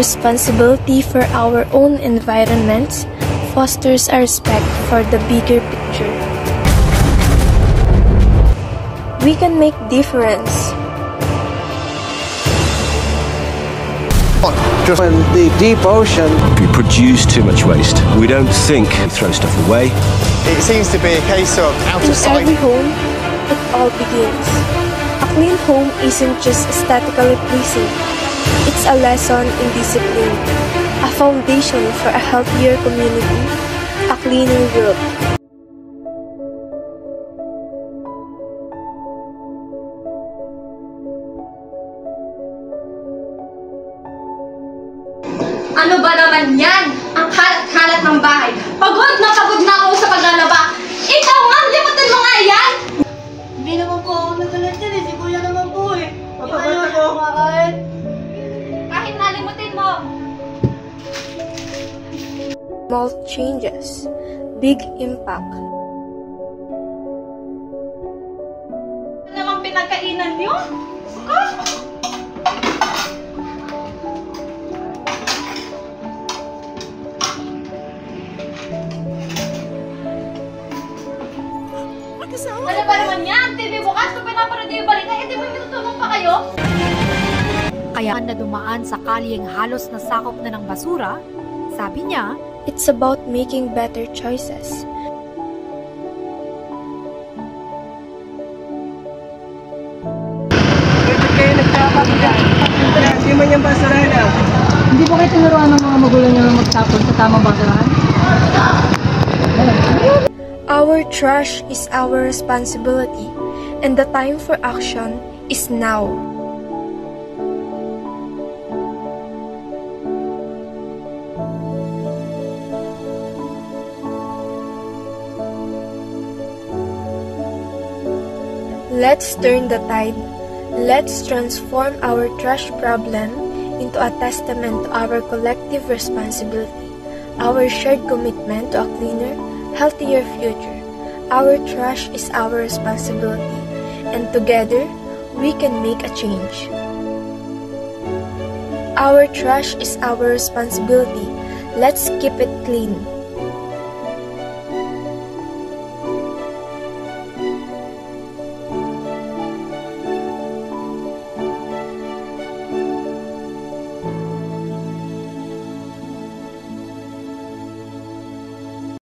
Responsibility for our own environments fosters our respect for the bigger picture. We can make difference. Just in the deep ocean, we produce too much waste. We don't think, we throw stuff away. It seems to be a case of out of sight. In every home, it all begins. A clean home isn't just aesthetically pleasing. It's a lesson in discipline, a foundation for a healthier community, a cleaner world. Ano ba naman yan? Ang kalat-kalat ng bahay. Pagod na ako sa paglalaba. Ikaw nga, limutin mo nga yan! Hindi naman po ako nagalat yan eh. Si Kuya naman po eh. Papagod na po ako kakain. Kahit nalimutin mo. Small changes, big impact. Ano namang pinagkainan niyo? Ano ba naman yan? TV bukas kung pinapanood yung balita, hindi mo tutulong pa kayo? Kaya na dumaan sa kalyeng halos nasakop na ng basura, sabi niya, it's about making better choices. pwede kayo nagkakapagyan. Hindi man yung basurahan na. Hindi po kayo tinuruan ng mga magulang nyo na magtapon sa tamang basurahan? Our trash is our responsibility, and the time for action is now. Let's turn the tide. Let's transform our trash problem into a testament to our collective responsibility, our shared commitment to a cleaner, healthier future. Our trash is our responsibility, and together, we can make a change. Our trash is our responsibility. Let's keep it clean.